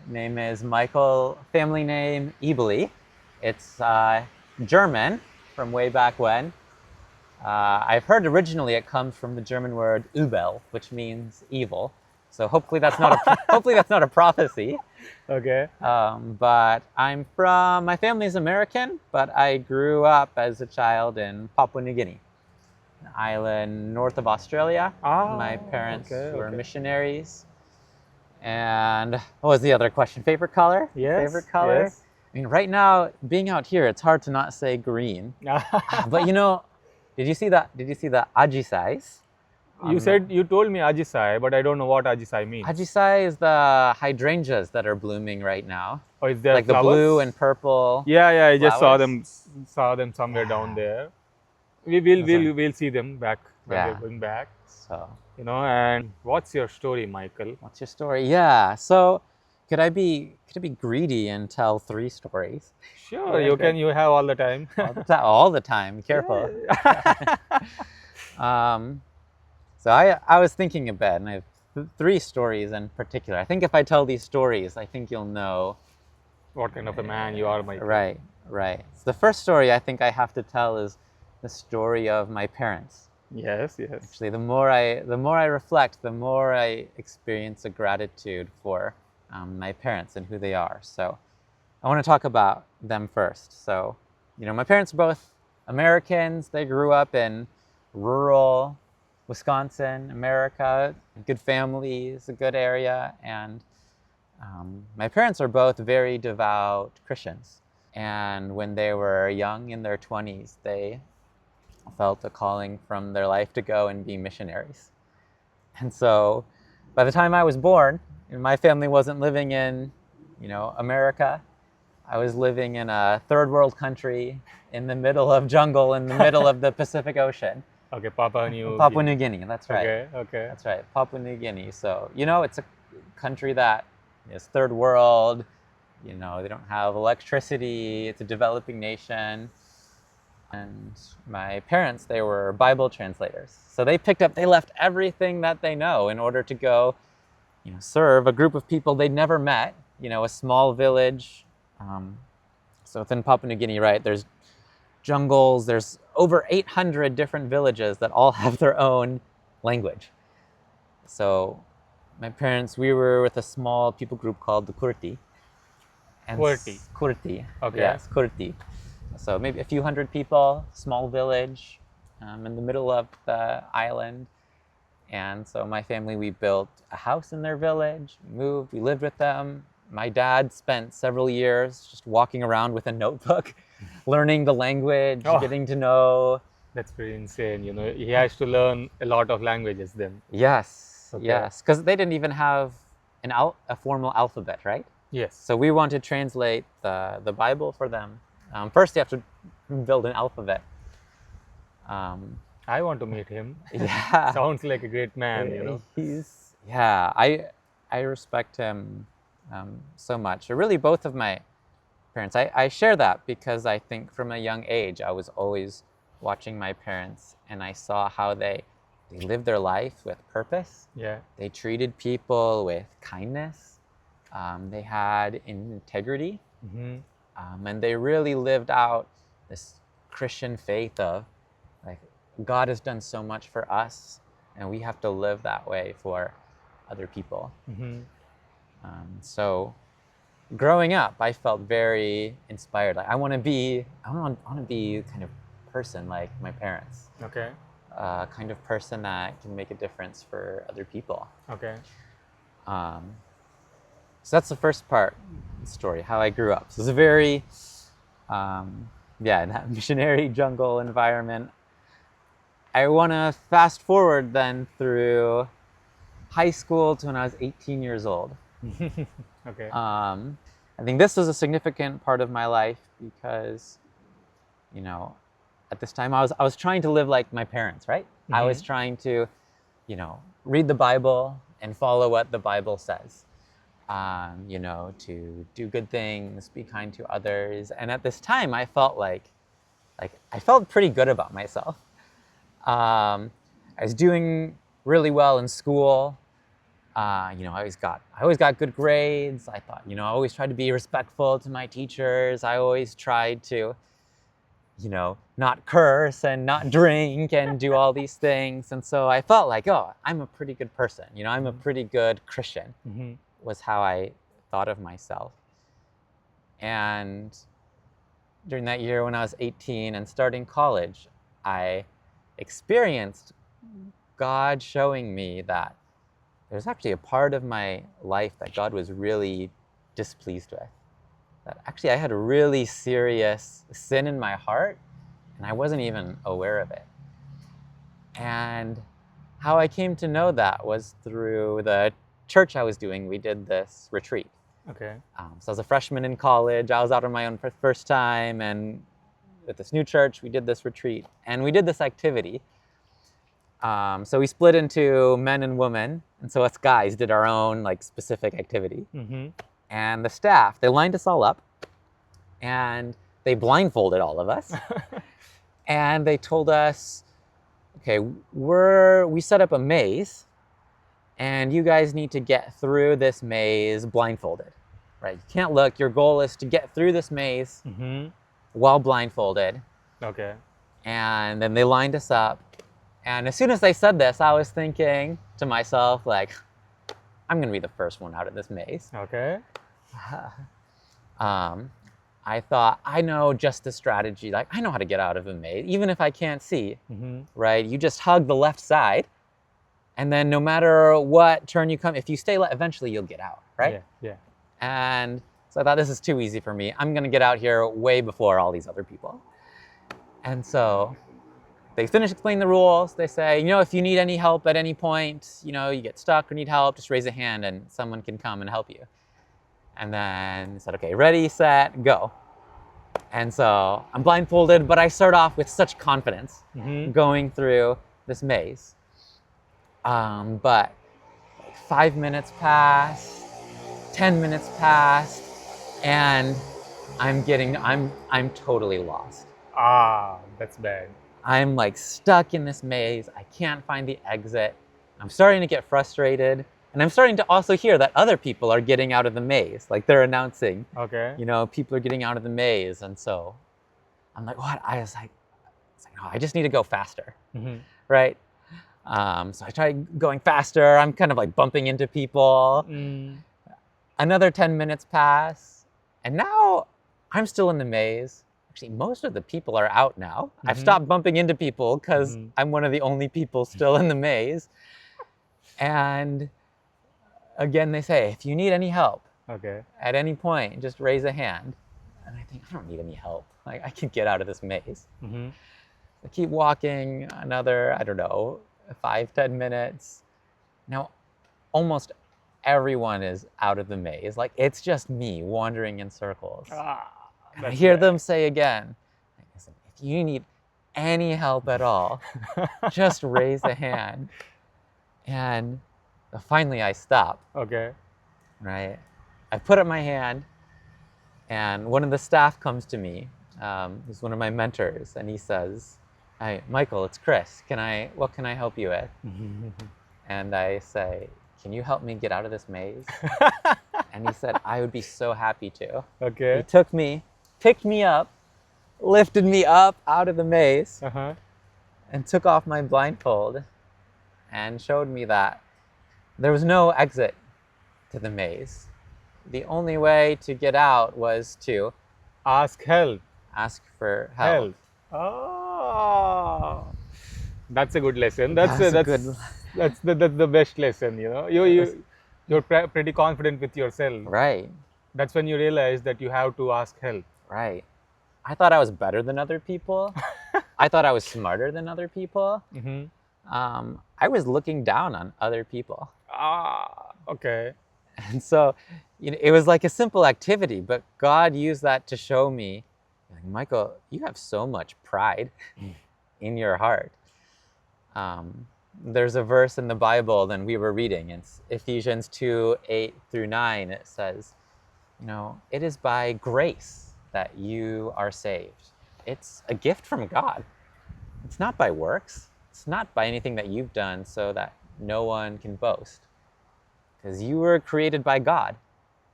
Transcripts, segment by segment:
Name is Michael, family name Ebeli. It's German from way back when. I've heard originally it comes from the German word Übel, which means evil. So hopefully that's not a hopefully that's not a prophecy. Okay. But my family is American, but I grew up as a child in Papua New Guinea, an island north of Australia. My parents okay, were okay. missionaries. And what was the other question? Favorite color? Yes, Favorite color? yes. I mean, right now, being out here, it's hard to not say green. But did you see that? Did you see the ajisais? You told me Ajisai, but I don't know what Ajisai means. Ajisai is the hydrangeas that are blooming right now, Or is there like the flowers? blue and purple. Yeah, I just flowers. saw them somewhere down there. We'll see them back when we're going back. So, And what's your story, Michael? what's your story? Yeah. So, could I be greedy and tell 3 stories? Sure, you can. You have all the time. All the time. Be careful. So I was thinking a bit, and I have 3 stories in particular. I think if I tell these stories, I think you'll know What kind of a man you are, Michael? Right. So the first story I think I have to tell is the story of my parents. Yes. Actually, the more I reflect, the more I experience a gratitude for my parents and who they are. So I want to talk about them first. So, my parents are both Americans. They grew up in rural Wisconsin, America, good families, a good area. And my parents are both very devout Christians. And when they were young, in their 20s, they felt a calling from their life to go and be missionaries. And so by the time I was born, my family wasn't living in, America. I was living in a third world country in the middle of jungle in the middle of the Pacific Ocean. Okay, Papua New Guinea, that's right. Okay. That's right, Papua New Guinea. So, it's a country that is third world. They don't have electricity. It's a developing nation. And my parents, they were Bible translators. So they left everything that they know in order to go, serve a group of people they'd never met, a small village. So within Papua New Guinea, right, there's jungles, there's over 800 different villages that all have their own language. So my parents, we were with a small people group called the Kurti. Kurti. Okay. Yes, Kurti. So maybe a few hundred people, small village in the middle of the island. And so my family, we built a house in their village, moved, we lived with them. My dad spent several years just walking around with a notebook, learning the language, getting to know. That's pretty insane. He has to learn a lot of languages then. Yes, yes, because they didn't even have a formal alphabet, right? Yes. So we want to translate the Bible for them. First, you have to build an alphabet. I want to meet him. Yeah. Sounds like a great man, I respect him so much. Really, both of my parents. I share that because I think from a young age, I was always watching my parents, and I saw how they lived their life with purpose. Yeah. They treated people with kindness. They had integrity. Mm-hmm. And they really lived out this Christian faith of, like, God has done so much for us, and we have to live that way for other people. Mm-hmm. So growing up, I felt very inspired. Like, I want to be kind of person like my parents. Okay. Kind of person that can make a difference for other people. Okay. So that's the first part of the story, how I grew up. So it's a very, in that missionary jungle environment. I want to fast forward then through high school to when I was 18 years old. Okay. I think this was a significant part of my life because, at this time I was trying to live like my parents, right? Mm-hmm. I was trying to, read the Bible and follow what the Bible says. To do good things, be kind to others. And at this time, I felt I felt pretty good about myself. I was doing really well in school. I always got good grades. I thought, I always tried to be respectful to my teachers. I always tried to, not curse and not drink and do all these things. And so I felt like, oh, I'm a pretty good person. I'm a pretty good Christian, was how I thought of myself. And during that year when I was 18 and starting college, I experienced God showing me that there's actually a part of my life that God was really displeased with. That actually I had a really serious sin in my heart, and I wasn't even aware of it. And how I came to know that was through the church I was doing. We did this retreat. Okay. So I was a freshman in college. I was out on my own for the first time, and with this new church, we did this retreat, and we did this activity. So we split into men and women, and so us guys did our own specific activity. And the staff, they lined us all up, and they blindfolded all of us, and they told us, okay, we set up a maze, and you guys need to get through this maze blindfolded, right? You can't look. Your goal is to get through this maze while blindfolded. Okay. And then they lined us up. And as soon as they said this, I was thinking to myself, I'm going to be the first one out of this maze. Okay. I thought, I know just the strategy. I know how to get out of a maze, even if I can't see, right? You just hug the left side, and then no matter what turn you come, if you stay left, eventually you'll get out, right? Yeah. And so I thought, this is too easy for me. I'm going to get out here way before all these other people. And so they finish explaining the rules. They say, if you need any help at any point, you get stuck or need help, just raise a hand and someone can come and help you. And then they said, okay, ready, set, go. And so I'm blindfolded, but I start off with such confidence going through this maze. But 5 minutes pass, 10 minutes pass, and I'm totally lost. That's bad. I'm stuck in this maze. I can't find the exit. I'm starting to get frustrated. And I'm starting to also hear that other people are getting out of the maze. They're announcing, okay, people are getting out of the maze. And so I'm like, what? I was like, no, I just need to go faster, right? So I try going faster. I'm kind of bumping into people. Another 10 minutes pass. And now I'm still in the maze. Actually, most of the people are out now. I've stopped bumping into people because I'm one of the only people still in the maze. And again, they say, if you need any help at any point, just raise a hand. And I think, I don't need any help. I can get out of this maze. I keep walking another, 5-10 minutes. Now, almost everyone is out of the maze. It's just me wandering in circles. And I hear them say again, listen, if you need any help at all, just raise a hand. And finally I stop. Okay. Right? I put up my hand, and one of the staff comes to me, who's one of my mentors, and he says, "Hi, Michael, it's Chris. What can I help you with?" And I say, "Can you help me get out of this maze?" And he said, "I would be so happy to." Okay. He took me, picked me up, lifted me up out of the maze, and took off my blindfold and showed me that there was no exit to the maze. The only way to get out was to ask for help. Oh, that's a good lesson. That's That's the best lesson. You're pretty confident with yourself. Right. That's when you realize that you have to ask help. Right. I thought I was better than other people. I thought I was smarter than other people. I was looking down on other people. Okay. And so, it was like a simple activity, but God used that to show me, Michael, you have so much pride in your heart. There's a verse in the Bible that we were reading. It's Ephesians 2:8-9. It says, it is by grace that you are saved. It's a gift from God. It's not by works. It's not by anything that you've done so that no one can boast. because you were created by God.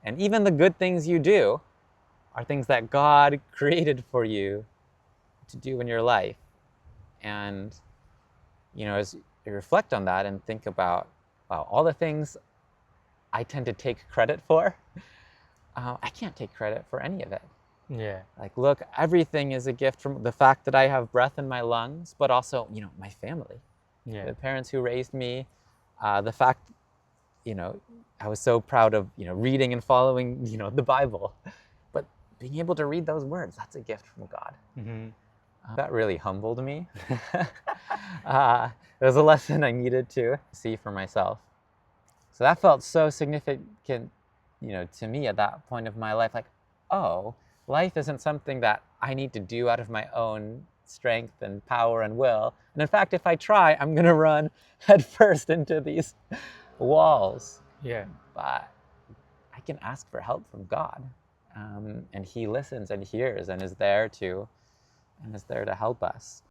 And even the good things you do are things that God created for you to do in your life. And, as you reflect on that and think about, wow, all the things I tend to take credit for, I can't take credit for any of it. Yeah. Like, look, everything is a gift from the fact that I have breath in my lungs, but also, my family, Yeah. the parents who raised me, the fact, I was so proud of, reading and following, the Bible. But being able to read those words, that's a gift from God. Mm-hmm. That really humbled me. It was a lesson I needed to see for myself. So that felt so significant, to me at that point of my life. Like, oh, life isn't something that I need to do out of my own strength and power and will. And in fact, if I try, I'm going to run headfirst into these walls. Yeah. But I can ask for help from God. And He listens and hears and is there to help us.